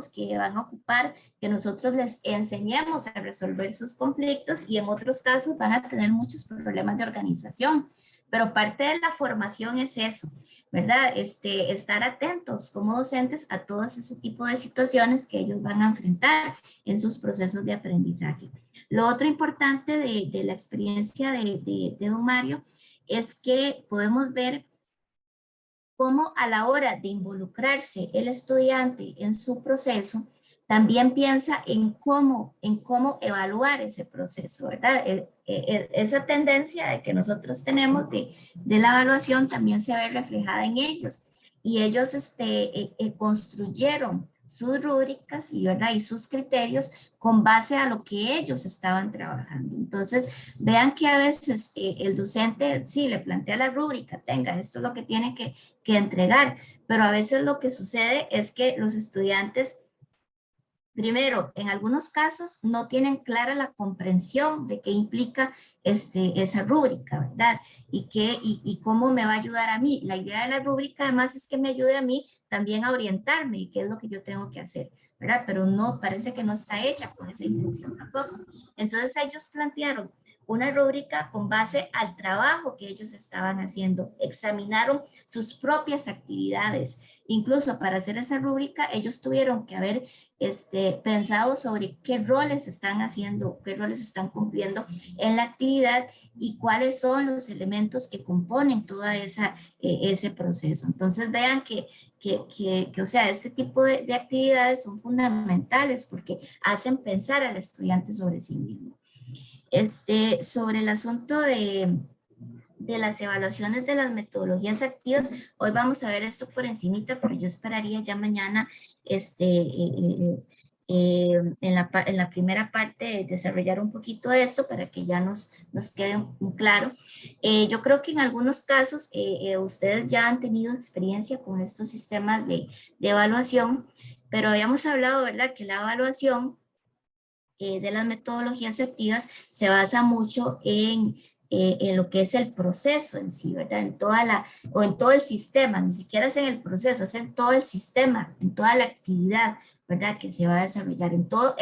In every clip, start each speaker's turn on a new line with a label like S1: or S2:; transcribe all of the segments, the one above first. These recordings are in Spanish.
S1: tiempos que van a ocupar que nosotros les enseñemos a resolver sus conflictos y en otros casos van a tener muchos problemas de organización. Pero parte de la formación es eso, ¿verdad? Estar atentos como docentes a todo ese tipo de situaciones que ellos van a enfrentar en sus procesos de aprendizaje. Lo otro importante de la experiencia de don Mario es que podemos ver cómo a la hora de involucrarse el estudiante en su proceso, también piensa en cómo evaluar ese proceso, ¿verdad? Esa tendencia de que nosotros tenemos de la evaluación también se ve reflejada en ellos. Y ellos construyeron sus rúbricas ¿verdad? Y sus criterios con base a lo que ellos estaban trabajando. Entonces, vean que a veces el docente sí le plantea la rúbrica, tenga, esto es lo que tiene que entregar, pero a veces lo que sucede es que los estudiantes, primero, en algunos casos no tienen clara la comprensión de qué implica esa rúbrica, ¿verdad? Y cómo me va a ayudar a mí. La idea de la rúbrica además es que me ayude a mí también a orientarme y qué es lo que yo tengo que hacer, ¿verdad? Pero no, parece que no está hecha con esa intención tampoco. Entonces ellos plantearon una rúbrica con base al trabajo que ellos estaban haciendo, examinaron sus propias actividades. Incluso para hacer esa rúbrica, ellos tuvieron que haber pensado sobre qué roles están haciendo, qué roles están cumpliendo en la actividad y cuáles son los elementos que componen toda ese proceso. Entonces vean o sea, este tipo de actividades son fundamentales porque hacen pensar al estudiante sobre sí mismo. Sobre el asunto de las evaluaciones de las metodologías activas, hoy vamos a ver esto por encimita, pero yo esperaría ya mañana en la primera parte desarrollar un poquito de esto para que ya nos quede claro. Yo creo que en algunos casos ustedes ya han tenido experiencia con estos sistemas de evaluación, pero habíamos hablado, ¿verdad?, que la evaluación de las metodologías activas se basa mucho en lo que es el proceso en sí, ¿verdad? O en todo el sistema, ni siquiera es en el proceso, es en todo el sistema, en toda la actividad, ¿verdad? Que se va a desarrollar, en todo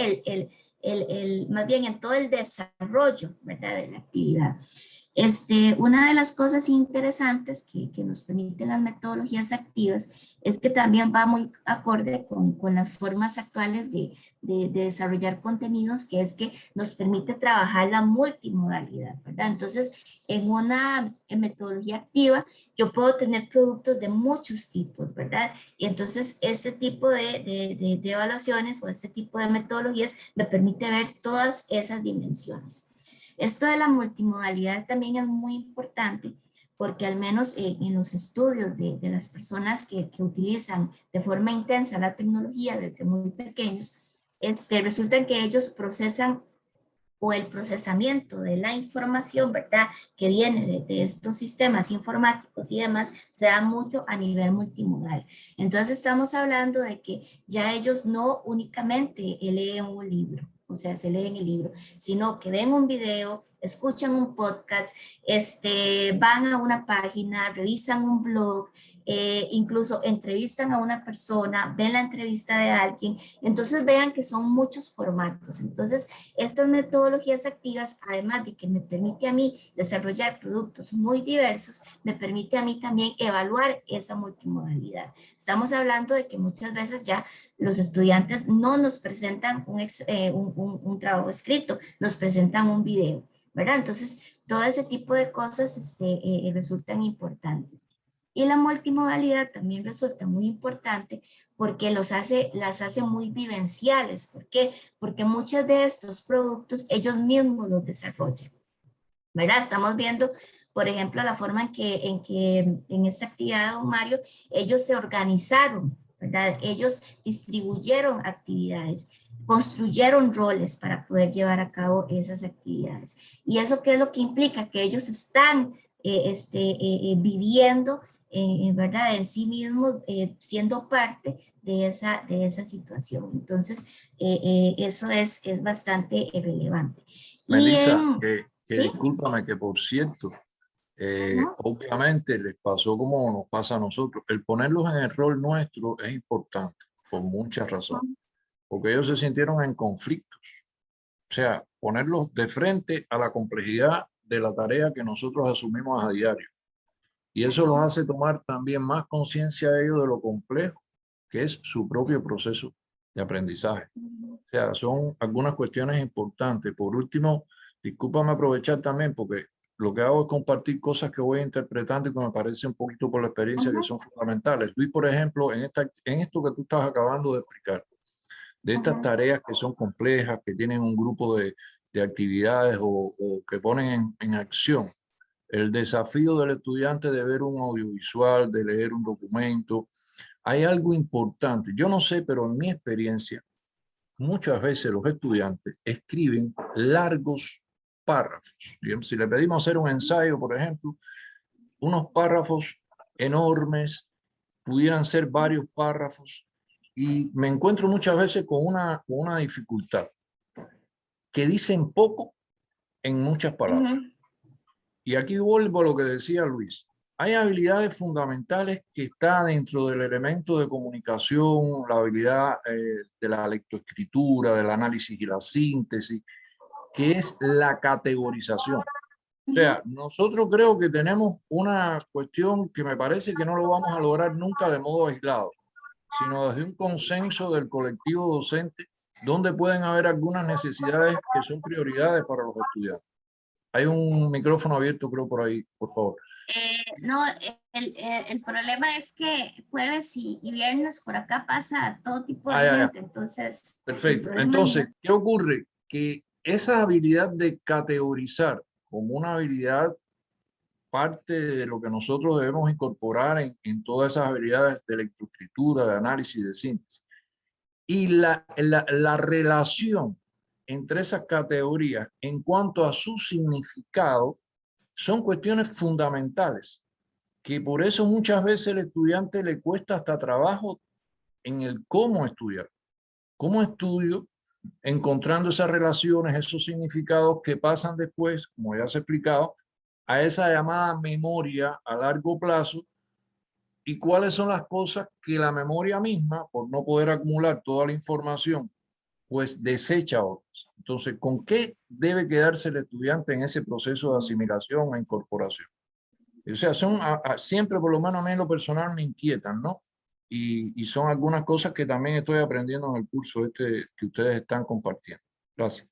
S1: más bien en todo el desarrollo, ¿verdad? De la actividad. Una de las cosas interesantes que nos permiten las metodologías activas es que también va muy acorde con las formas actuales de desarrollar contenidos, que es que nos permite trabajar la multimodalidad, ¿verdad? Entonces, en metodología activa, yo puedo tener productos de muchos tipos, ¿verdad? Y entonces, este tipo de evaluaciones o este tipo de metodologías me permite ver todas esas dimensiones. Esto de la multimodalidad también es muy importante porque al menos en los estudios de las personas que utilizan de forma intensa la tecnología desde muy pequeños, resulta que ellos procesan o el procesamiento de la información, ¿verdad?, que viene de estos sistemas informáticos y demás, se da mucho a nivel multimodal. Entonces estamos hablando de que ya ellos no únicamente leen un libro, o sea, se leen el libro, sino que ven un video, escuchan un podcast, van a una página, revisan un blog, incluso entrevistan a una persona, ven la entrevista de alguien, entonces vean que son muchos formatos. Entonces, estas metodologías activas, además de que me permite a mí desarrollar productos muy diversos, me permite a mí también evaluar esa multimodalidad. Estamos hablando de que muchas veces ya los estudiantes no nos presentan un trabajo escrito, nos presentan un video, ¿verdad? Entonces, todo ese tipo de cosas resultan importantes. Y la multimodalidad también resulta muy importante porque las hace muy vivenciales. ¿Por qué? Porque muchos de estos productos ellos mismos los desarrollan, ¿verdad? Estamos viendo, por ejemplo, la forma en esta actividad de don Mario, ellos se organizaron, ¿verdad? Ellos distribuyeron actividades, construyeron roles para poder llevar a cabo esas actividades. ¿Y eso qué es lo que implica? Que ellos están viviendo, ¿verdad?, en sí mismos, siendo parte de esa situación. Entonces, eso es bastante relevante. Y
S2: Melissa, que
S1: ¿sí?
S2: discúlpame, que por cierto,
S1: Ajá.
S2: obviamente les pasó como nos pasa a nosotros. El ponerlos en el rol nuestro es importante, por muchas razones. porque ellos se sintieron en conflictos. O sea, ponerlos de frente a la complejidad de la tarea que nosotros asumimos a diario. Y eso los hace tomar también más conciencia de ellos de lo complejo que es su propio proceso de aprendizaje. O sea, son algunas cuestiones importantes. Por último, discúlpame aprovechar también porque lo que hago es compartir cosas que voy interpretando y que me parece un poquito por la experiencia que son fundamentales. Luis, por ejemplo, en esto que tú estás acabando de explicar, de estas tareas que son complejas, que tienen un grupo de actividades o que ponen en acción el desafío del estudiante de ver un audiovisual, de leer un documento. Hay algo importante. Yo no sé, pero en mi experiencia, muchas veces los estudiantes escriben largos párrafos. Si le pedimos hacer un ensayo, por ejemplo, unos párrafos enormes, pudieran ser varios párrafos, y me encuentro muchas veces con una dificultad, que dicen poco en muchas palabras. Y aquí vuelvo a lo que decía Luis. Hay habilidades fundamentales que están dentro del elemento de comunicación, la habilidad de la lectoescritura, del análisis y la síntesis, que es la categorización. O sea, nosotros creo que tenemos una cuestión que me parece que no lo vamos a lograr nunca de modo aislado, sino desde un consenso del colectivo docente, donde pueden haber algunas necesidades que son prioridades para los estudiantes. Hay un micrófono abierto, creo, por ahí, por favor.
S1: No, el problema es que jueves y viernes por acá pasa todo tipo de gente, entonces...
S2: Perfecto. Entonces, ¿qué ocurre? Que esa habilidad de categorizar como una habilidad parte de lo que nosotros debemos incorporar en todas esas habilidades de lectoescritura, de análisis, de síntesis. Y la relación entre esas categorías en cuanto a su significado son cuestiones fundamentales, que por eso muchas veces al estudiante le cuesta hasta trabajo en el cómo estudiar. ¿Cómo estudio? Encontrando esas relaciones, esos significados que pasan después, como ya se ha explicado, a esa llamada memoria a largo plazo, y cuáles son las cosas que la memoria misma, por no poder acumular toda la información, pues desecha otras. Entonces, ¿con qué debe quedarse el estudiante en ese proceso de asimilación e incorporación? O sea, son siempre, por lo menos a mí en lo personal, me inquietan, ¿no? Y son algunas cosas que también estoy aprendiendo en el curso este que ustedes están compartiendo. Gracias.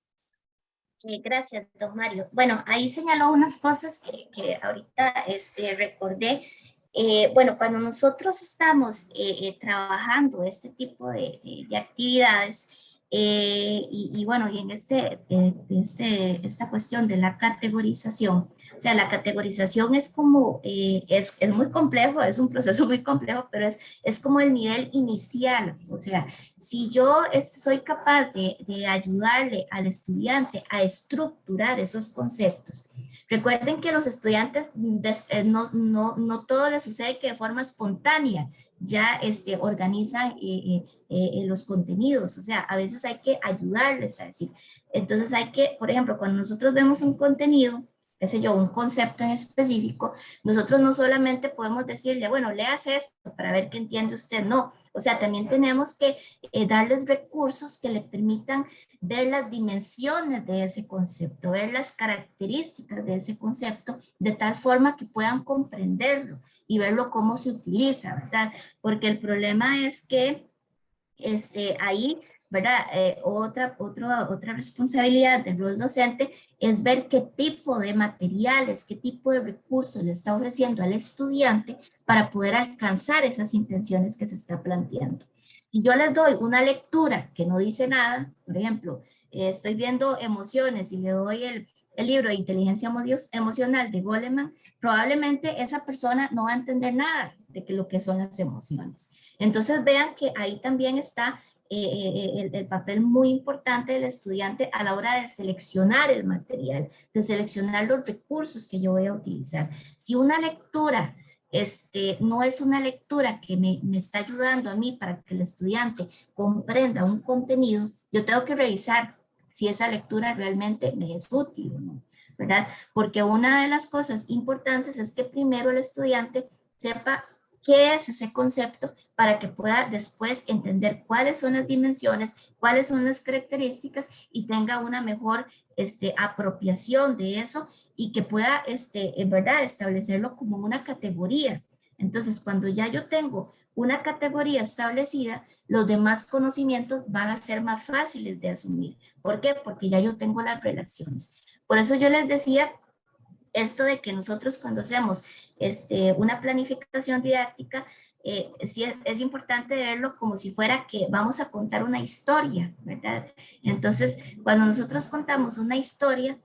S1: Gracias, don Mario. Bueno, ahí señaló unas cosas que ahorita recordé. Bueno, cuando nosotros estamos trabajando este tipo de actividades, y bueno, y en esta cuestión de la categorización, o sea, la categorización es como, es muy complejo, es un proceso muy complejo, pero es como el nivel inicial. O sea, si yo soy capaz de ayudarle al estudiante a estructurar esos conceptos, recuerden que los estudiantes no todo les sucede que de forma espontánea ya organizan los contenidos. O sea, a veces hay que ayudarles a decir. Entonces hay que, por ejemplo, cuando nosotros vemos un contenido, qué sé yo, un concepto en específico, nosotros no solamente podemos decirle, bueno, léase esto para ver qué entiende usted, no. O sea, también tenemos que darles recursos que le permitan ver las dimensiones de ese concepto, ver las características de ese concepto, de tal forma que puedan comprenderlo y verlo cómo se utiliza, ¿verdad? Porque el problema es que ahí, ¿verdad? Otra responsabilidad del rol docente es ver qué tipo de materiales, qué tipo de recursos le está ofreciendo al estudiante para poder alcanzar esas intenciones que se está planteando. Si yo les doy una lectura que no dice nada, por ejemplo, estoy viendo emociones y le doy el libro de inteligencia emocional de Goleman, probablemente esa persona no va a entender nada de lo que son las emociones. Entonces vean que ahí también está el papel muy importante del estudiante a la hora de seleccionar el material, de seleccionar los recursos que yo voy a utilizar. Si una lectura no es una lectura que me está ayudando a mí para que el estudiante comprenda un contenido, yo tengo que revisar si esa lectura realmente me es útil o no, ¿verdad? Porque una de las cosas importantes es que primero el estudiante sepa qué es ese concepto para que pueda después entender cuáles son las dimensiones, cuáles son las características y tenga una mejor apropiación de eso y que pueda, en verdad, establecerlo como una categoría. Entonces, cuando ya yo tengo una categoría establecida, los demás conocimientos van a ser más fáciles de asumir. ¿Por qué? Porque ya yo tengo las relaciones. Por eso yo les decía esto de que nosotros cuando hacemos una planificación didáctica, sí es importante verlo como si fuera que vamos a contar una historia, ¿verdad? Entonces, cuando nosotros contamos una historia,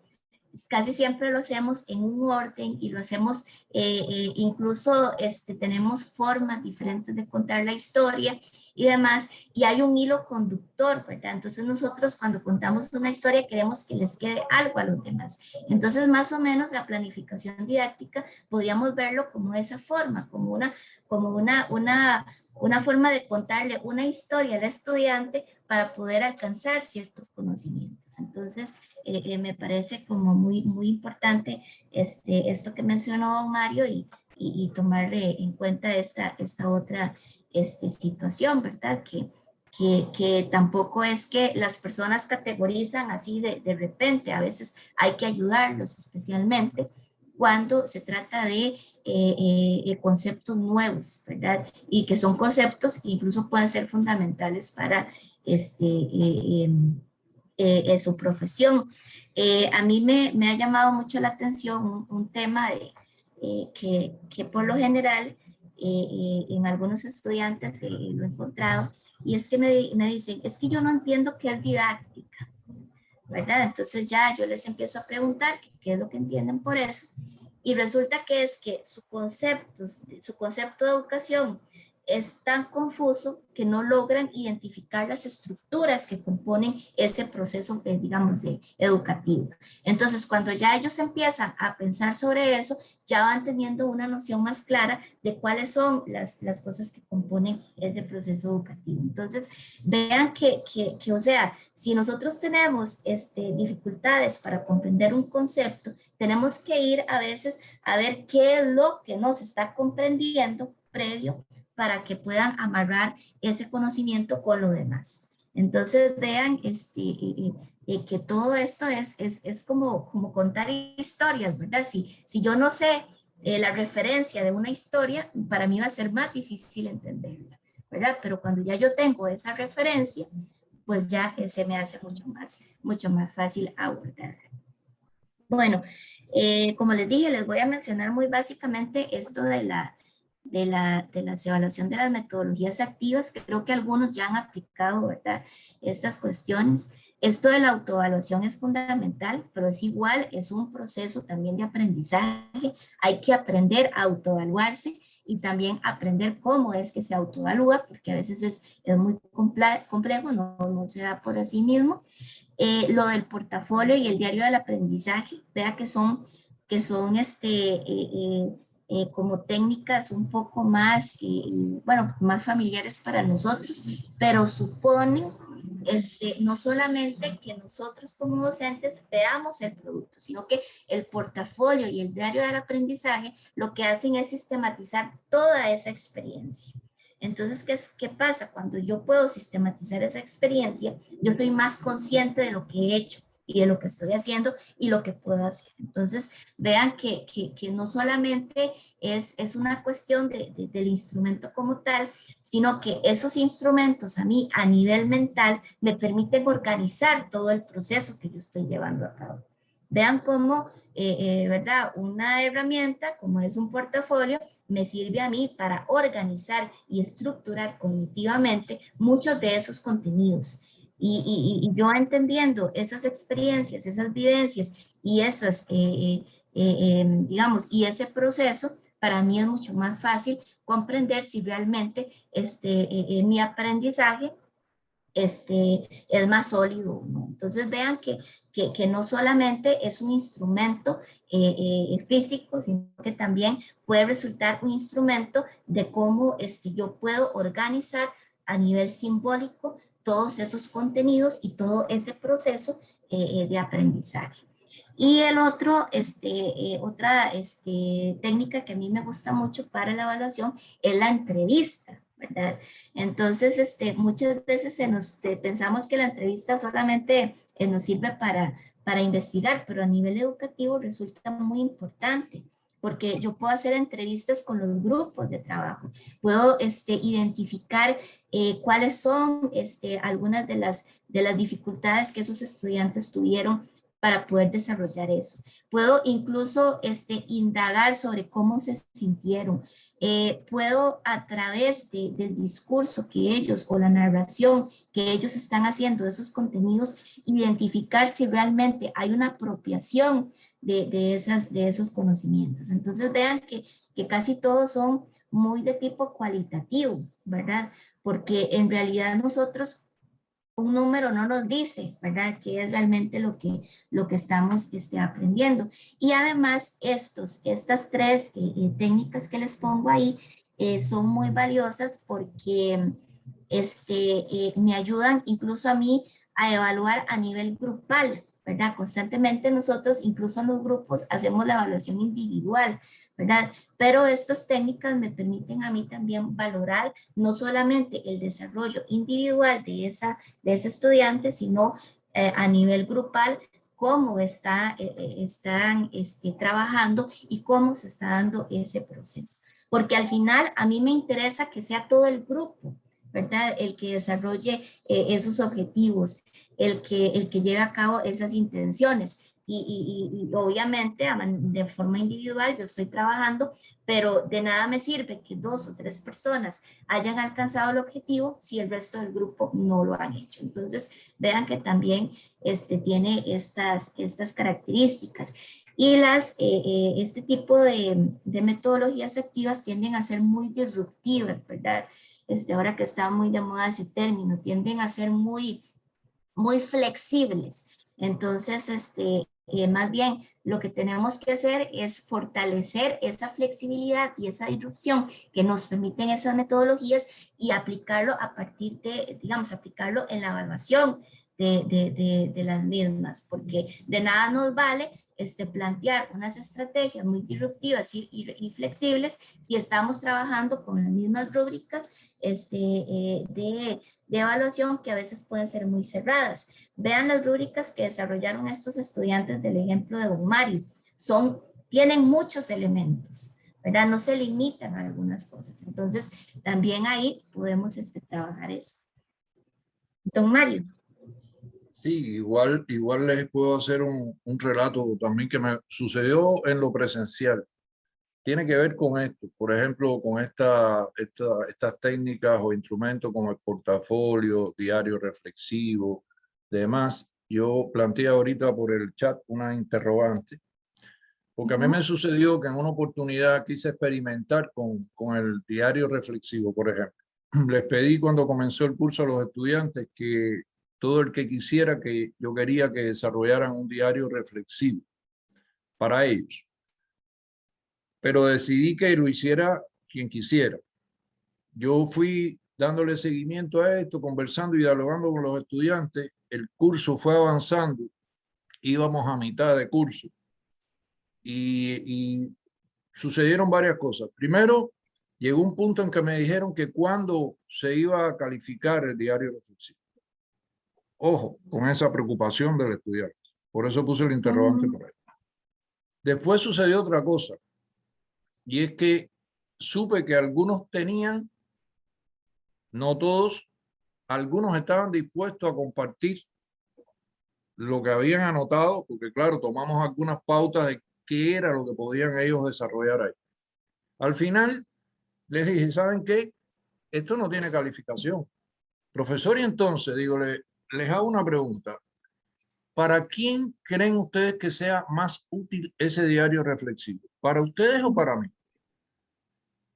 S1: casi siempre lo hacemos en un orden y lo hacemos, incluso tenemos formas diferentes de contar la historia y demás, y hay un hilo conductor, ¿verdad? Entonces nosotros cuando contamos una historia queremos que les quede algo a los demás. Entonces más o menos la planificación didáctica podríamos verlo como esa forma, como una forma de contarle una historia al estudiante para poder alcanzar ciertos conocimientos. Entonces, me parece como muy importante esto que mencionó Mario y tomar en cuenta esta otra situación, ¿verdad? Que tampoco es que las personas categorizan así de repente, a veces hay que ayudarlos especialmente cuando se trata de conceptos nuevos, ¿verdad? Y que son conceptos que incluso pueden ser fundamentales para su profesión. A mí me ha llamado mucho la atención un tema que por lo general en algunos estudiantes lo he encontrado, y es que me dicen, es que yo no entiendo qué es didáctica, ¿verdad? Entonces ya yo les empiezo a preguntar qué es lo que entienden por eso, y resulta que es que su concepto de educación es tan confuso que no logran identificar las estructuras que componen ese proceso, digamos, educativo. Entonces, cuando ya ellos empiezan a pensar sobre eso, ya van teniendo una noción más clara de cuáles son las cosas que componen ese proceso educativo. Entonces, vean o sea, si nosotros tenemos dificultades para comprender un concepto, tenemos que ir a veces a ver qué es lo que nos está comprendiendo previo para que puedan amarrar ese conocimiento con lo demás. Entonces vean que todo esto es como contar historias, ¿verdad? Si yo no sé la referencia de una historia, para mí va a ser más difícil entenderla, ¿verdad? Pero cuando ya yo tengo esa referencia, pues ya se me hace mucho más fácil abordar. Bueno, como les dije, les voy a mencionar muy básicamente esto de las evaluación de las metodologías activas, que creo que algunos ya han aplicado, ¿verdad? Estas cuestiones. Esto de la autoevaluación es fundamental, pero es igual, es un proceso también de aprendizaje. Hay que aprender a autoevaluarse y también aprender cómo es que se autoevalúa, porque a veces es muy complejo, no se da por sí mismo. Lo del portafolio y el diario del aprendizaje, vea que son como técnicas un poco más, bueno, más familiares para nosotros, pero suponen no solamente que nosotros como docentes veamos el producto, sino que el portafolio y el diario del aprendizaje lo que hacen es sistematizar toda esa experiencia. Entonces, ¿qué pasa? Cuando yo puedo sistematizar esa experiencia, yo estoy más consciente de lo que he hecho y de lo que estoy haciendo y lo que puedo hacer. Entonces, vean que no solamente es una cuestión del instrumento como tal, sino que esos instrumentos a mí a nivel mental me permiten organizar todo el proceso que yo estoy llevando a cabo. Vean cómo, ¿verdad? Una herramienta como es un portafolio me sirve a mí para organizar y estructurar cognitivamente muchos de esos contenidos. Y yo entendiendo esas experiencias, esas vivencias y digamos, y ese proceso, para mí es mucho más fácil comprender si realmente mi aprendizaje es más sólido, ¿no? Entonces vean que no solamente es un instrumento físico, sino que también puede resultar un instrumento de cómo yo puedo organizar a nivel simbólico todos esos contenidos y todo ese proceso de aprendizaje. Y el otro, otra técnica que a mí me gusta mucho para la evaluación es la entrevista, ¿verdad? Entonces, muchas veces pensamos que la entrevista solamente nos sirve para investigar, pero a nivel educativo resulta muy importante porque yo puedo hacer entrevistas con los grupos de trabajo, puedo identificar cuáles son algunas de las dificultades que esos estudiantes tuvieron para poder desarrollar eso. Puedo incluso indagar sobre cómo se sintieron. Puedo a través del discurso que ellos o la narración que ellos están haciendo de esos contenidos identificar si realmente hay una apropiación de esos conocimientos. Entonces vean que casi todos son muy de tipo cualitativo, ¿verdad? Porque en realidad nosotros un número no nos dice, ¿verdad? ¿Qué es realmente lo que estamos aprendiendo? Y además estas tres técnicas que les pongo ahí son muy valiosas porque me ayudan incluso a mí a evaluar a nivel grupal, ¿verdad? Constantemente nosotros, incluso en los grupos, hacemos la evaluación individual, ¿verdad? Pero estas técnicas me permiten a mí también valorar no solamente el desarrollo individual de ese estudiante, sino a nivel grupal, cómo están trabajando y cómo se está dando ese proceso. Porque al final a mí me interesa que sea todo el grupo, ¿verdad? El que desarrolle esos objetivos, el que lleve a cabo esas intenciones. Y obviamente de forma individual yo estoy trabajando, pero de nada me sirve que 2 o 3 personas hayan alcanzado el objetivo si el resto del grupo no lo han hecho. Entonces, vean que también tiene estas características. Y este tipo de metodologías activas tienden a ser muy disruptivas, ¿verdad? Ahora que está muy de moda ese término, tienden a ser muy flexibles. Entonces, más bien lo que tenemos que hacer es fortalecer esa flexibilidad y esa disrupción que nos permiten esas metodologías y aplicarlo a partir de, digamos, aplicarlo en la evaluación de las mismas, porque de nada nos vale plantear unas estrategias muy disruptivas y flexibles si estamos trabajando con las mismas rúbricas de evaluación que a veces pueden ser muy cerradas. Vean las rúbricas que desarrollaron estos estudiantes del ejemplo de Don Mario. Tienen muchos elementos, ¿verdad? No se limitan a algunas cosas. Entonces, también ahí podemos trabajar eso. Don Mario.
S2: Sí, igual les puedo hacer un relato también que me sucedió en lo presencial. Tiene que ver con esto, por ejemplo, con estas técnicas o instrumentos como el portafolio, diario reflexivo, demás. Yo planteé ahorita por el chat una interrogante, porque a mí me sucedió que en una oportunidad quise experimentar con el diario reflexivo, por ejemplo. Les pedí cuando comenzó el curso a los estudiantes que todo el que quisiera, que yo quería que desarrollaran un diario reflexivo para ellos, pero decidí que lo hiciera quien quisiera. Yo fui dándole seguimiento a esto, conversando y dialogando con los estudiantes. El curso fue avanzando, íbamos a mitad de curso y sucedieron varias cosas. Primero, llegó un punto en que me dijeron que cuando se iba a calificar el diario reflexivo. Ojo, con esa preocupación del estudiante. Por eso puse el interrogante por ahí. Después sucedió otra cosa, y es que supe que algunos tenían, no todos, algunos estaban dispuestos a compartir lo que habían anotado, porque claro, tomamos algunas pautas de qué era lo que podían ellos desarrollar ahí. Al final les dije, ¿saben qué? Esto no tiene calificación. Profesor, y entonces, digo, les hago una pregunta. ¿Para quién creen ustedes que sea más útil ese diario reflexivo? ¿Para ustedes o para mí?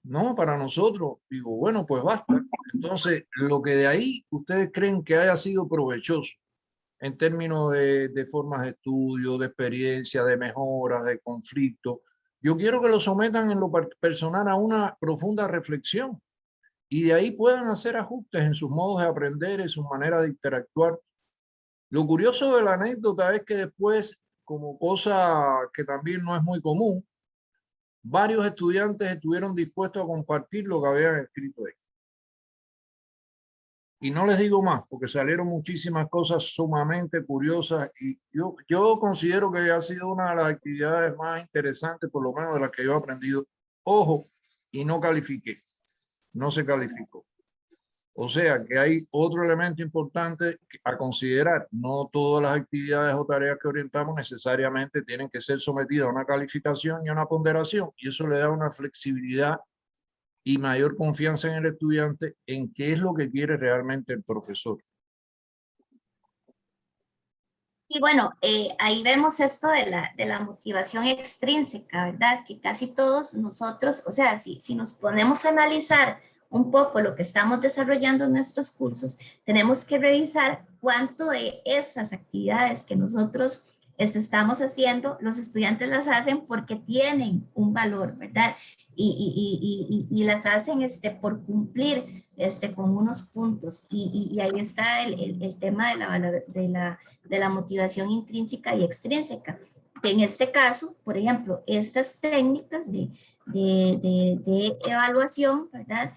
S2: No, para nosotros. Digo, bueno, pues basta. Entonces, lo que de ahí ustedes creen que haya sido provechoso en términos de formas de estudio, de experiencia, de mejoras, de conflicto, yo quiero que lo sometan en lo personal a una profunda reflexión y de ahí puedan hacer ajustes en sus modos de aprender, en su manera de interactuar. Lo curioso de la anécdota es que después como cosa que también no es muy común, varios estudiantes estuvieron dispuestos a compartir lo que habían escrito ahí. Y no les digo más, porque salieron muchísimas cosas sumamente curiosas y yo considero que ha sido una de las actividades más interesantes, por lo menos de las que yo he aprendido. Ojo, y no califiqué, no se calificó. O sea que hay otro elemento importante a considerar. No todas las actividades o tareas que orientamos necesariamente tienen que ser sometidas a una calificación y a una ponderación, y eso le da una flexibilidad y mayor confianza en el estudiante en qué es lo que quiere realmente el profesor.
S1: Y bueno, ahí vemos esto de la motivación extrínseca, ¿verdad? Que casi todos nosotros, o sea, si nos ponemos a analizar un poco lo que estamos desarrollando en nuestros cursos, tenemos que revisar cuánto de esas actividades que nosotros estamos haciendo, los estudiantes las hacen porque tienen un valor, ¿verdad? Y las hacen por cumplir con unos puntos. Y ahí está el tema de la motivación intrínseca y extrínseca. Que en este caso, por ejemplo, estas técnicas de evaluación, ¿verdad?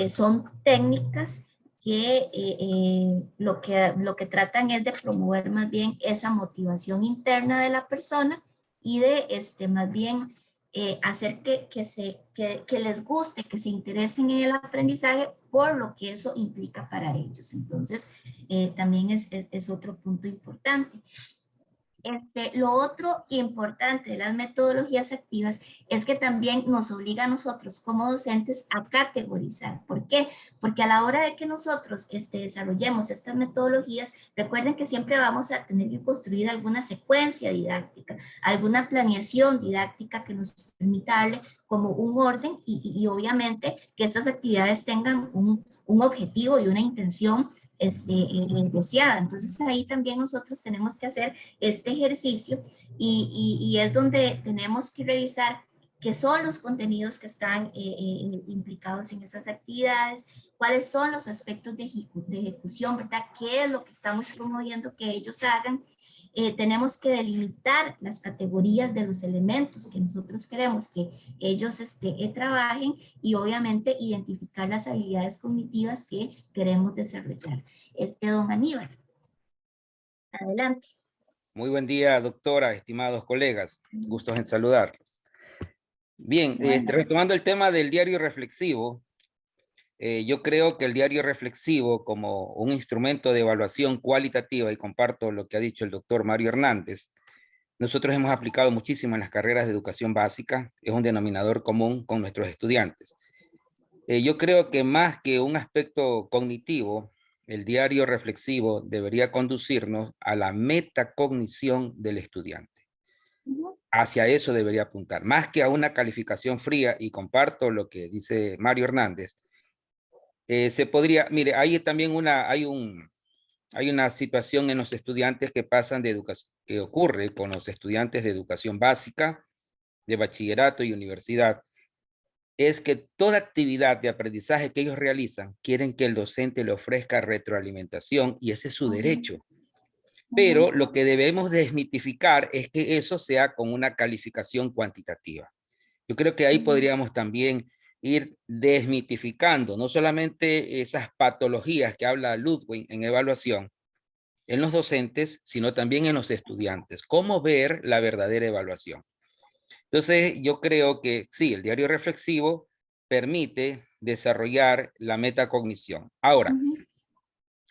S1: Son técnicas que, lo que tratan es de promover más bien esa motivación interna de la persona y de más bien hacer que les guste, que se interesen en el aprendizaje por lo que eso implica para ellos. Entonces, también es otro punto importante. Lo otro importante de las metodologías activas es que también nos obliga a nosotros como docentes a categorizar. ¿Por qué? Porque a la hora de que nosotros desarrollemos estas metodologías, recuerden que siempre vamos a tener que construir alguna secuencia didáctica, alguna planeación didáctica que nos permita darle como un orden y obviamente que estas actividades tengan un objetivo y una intención deseada. Entonces ahí también nosotros tenemos que hacer este ejercicio y es donde tenemos que revisar qué son los contenidos que están implicados en esas actividades, cuáles son los aspectos de ejecución, ¿verdad? ¿Qué es lo que estamos promoviendo que ellos hagan? Tenemos que delimitar las categorías de los elementos que nosotros queremos que ellos trabajen y obviamente identificar las habilidades cognitivas que queremos desarrollar. Don Aníbal, adelante.
S3: Muy buen día, doctora, estimados colegas. Gustos en saludarlos. Bien, bueno, retomando el tema del diario reflexivo, yo creo que el diario reflexivo como un instrumento de evaluación cualitativa, y comparto lo que ha dicho el doctor Mario Hernández, nosotros hemos aplicado muchísimo en las carreras de educación básica, es un denominador común con nuestros estudiantes. Yo creo que más que un aspecto cognitivo, el diario reflexivo debería conducirnos a la metacognición del estudiante. Hacia eso debería apuntar, más que a una calificación fría, y comparto lo que dice Mario Hernández. Se podría, mire, hay también hay una situación en los estudiantes que pasan de educación, que ocurre con los estudiantes de educación básica, de bachillerato y universidad, es que toda actividad de aprendizaje que ellos realizan, quieren que el docente le ofrezca retroalimentación y ese es su derecho. Pero lo que debemos desmitificar es que eso sea con una calificación cuantitativa. Yo creo que ahí podríamos también ir desmitificando no solamente esas patologías que habla Ludwig en evaluación en los docentes, sino también en los estudiantes. ¿Cómo ver la verdadera evaluación? Entonces, yo creo que sí, el diario reflexivo permite desarrollar la metacognición. Ahora,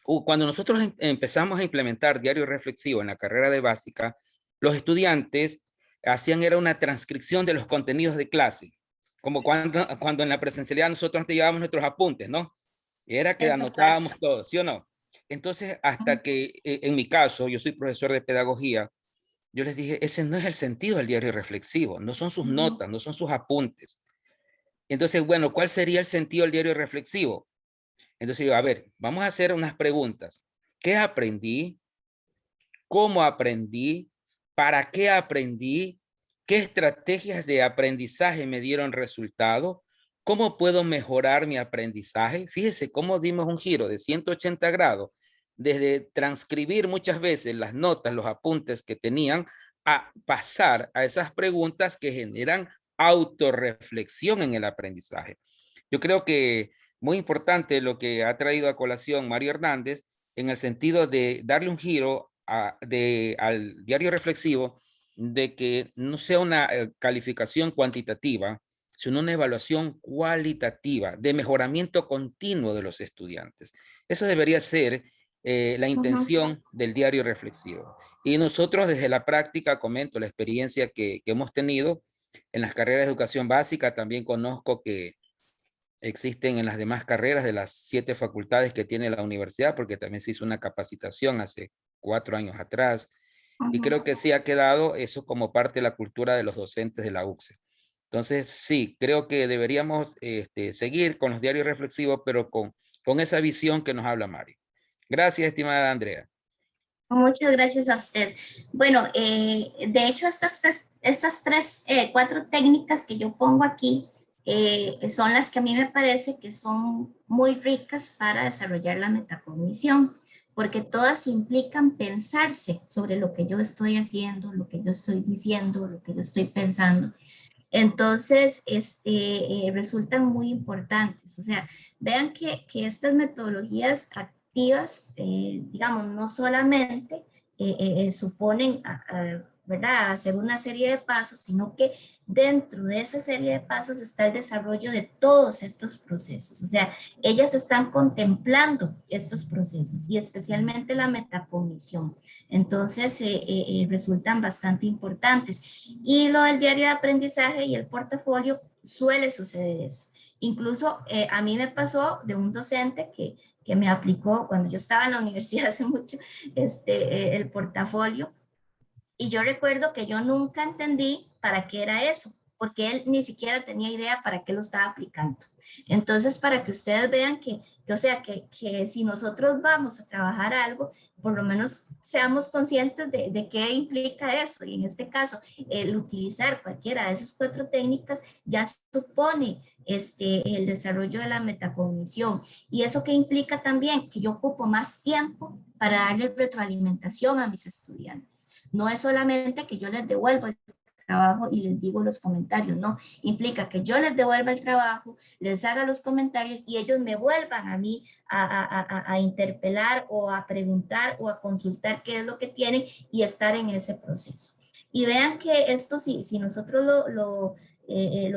S3: cuando nosotros empezamos a implementar diario reflexivo en la carrera de básica, los estudiantes era una transcripción de los contenidos de clase, como cuando en la presencialidad nosotros antes llevábamos nuestros apuntes, ¿no? Era que anotábamos todo, ¿sí o no? Entonces, hasta que en mi caso, yo soy profesor de pedagogía, yo les dije, ese no es el sentido del diario reflexivo, no son sus notas, no son sus apuntes. Entonces, bueno, ¿cuál sería el sentido del diario reflexivo? Entonces yo, a ver, vamos a hacer unas preguntas. ¿Qué aprendí? ¿Cómo aprendí? ¿Para qué aprendí? ¿Qué estrategias de aprendizaje me dieron resultado? ¿Cómo puedo mejorar mi aprendizaje? Fíjese cómo dimos un giro de 180 grados. desde transcribir muchas veces las notas, los apuntes que tenían, a pasar a esas preguntas que generan autorreflexión en el aprendizaje. Yo creo que muy importante lo que ha traído a colación Mario Hernández en el sentido de darle un giro al diario reflexivo, de que no sea una calificación cuantitativa, sino una evaluación cualitativa de mejoramiento continuo de los estudiantes. Eso debería ser la intención del diario reflexivo. Y nosotros desde la práctica, comento la experiencia que hemos tenido en las carreras de educación básica, también conozco que existen en las demás carreras de las 7 facultades que tiene la universidad, porque también se hizo una capacitación hace 4 años atrás, y creo que sí ha quedado eso como parte de la cultura de los docentes de la UCSE. Entonces, sí, creo que deberíamos seguir con los diarios reflexivos, pero con esa visión que nos habla Mari. Gracias, estimada Andrea.
S1: Muchas gracias a usted. Bueno, de hecho, estas 4 técnicas que yo pongo aquí son las que a mí me parece que son muy ricas para desarrollar la metacognición, porque todas implican pensarse sobre lo que yo estoy haciendo, lo que yo estoy diciendo, lo que yo estoy pensando. Entonces, resultan muy importantes. O sea, vean que estas metodologías activas, digamos, no solamente suponen, ¿verdad?, hacer una serie de pasos, sino que dentro de esa serie de pasos está el desarrollo de todos estos procesos. O sea, ellas están contemplando estos procesos y especialmente la metacognición. Entonces, resultan bastante importantes. Y lo del diario de aprendizaje y el portafolio suele suceder eso. Incluso a mí me pasó de un docente que me aplicó cuando yo estaba en la universidad hace mucho, el portafolio. Y yo recuerdo que yo nunca entendí para qué era eso, porque él ni siquiera tenía idea para qué lo estaba aplicando. Entonces, para que ustedes vean o sea, que si nosotros vamos a trabajar algo, por lo menos seamos conscientes de qué implica eso. Y en este caso, el utilizar cualquiera de esas 4 técnicas ya supone el desarrollo de la metacognición. Y eso que implica también que yo ocupo más tiempo para darle retroalimentación a mis estudiantes. No es solamente que yo les devuelva el trabajo y les digo los comentarios, no, implica que yo les devuelva el trabajo, les haga los comentarios y ellos me vuelvan a mí a interpelar o a preguntar o a consultar qué es lo que tienen y estar en ese proceso. Y vean que esto, si nosotros lo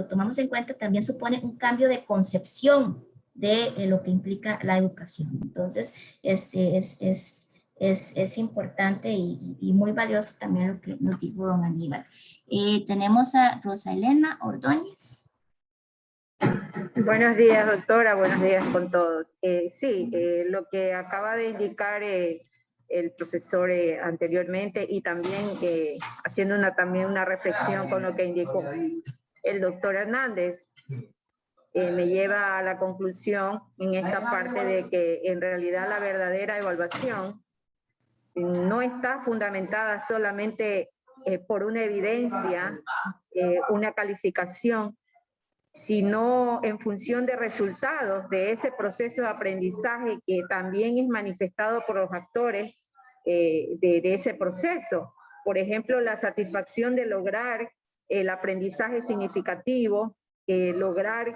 S1: tomamos en cuenta, también supone un cambio de concepción de lo que implica la educación. Entonces, es importante y muy valioso también lo que nos dijo don Aníbal. Tenemos a Rosa Elena Ordóñez.
S4: Buenos días, doctora. Buenos días con todos. Sí, lo que acaba de indicar el profesor anteriormente y también haciendo también una reflexión con lo que indicó el doctor Hernández, me lleva a la conclusión en esta parte de que en realidad la verdadera evaluación no está fundamentada solamente por una evidencia, una calificación, sino en función de resultados de ese proceso de aprendizaje que también es manifestado por los actores de ese proceso. Por ejemplo, la satisfacción de lograr el aprendizaje significativo, lograr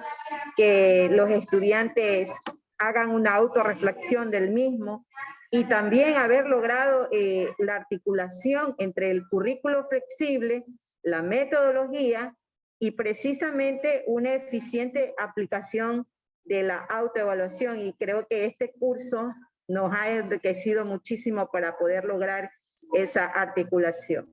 S4: que los estudiantes hagan una autorreflexión del mismo y también haber logrado la articulación entre el currículo flexible, la metodología y precisamente una eficiente aplicación de la autoevaluación. Y creo que este curso nos ha enriquecido muchísimo para poder lograr esa articulación.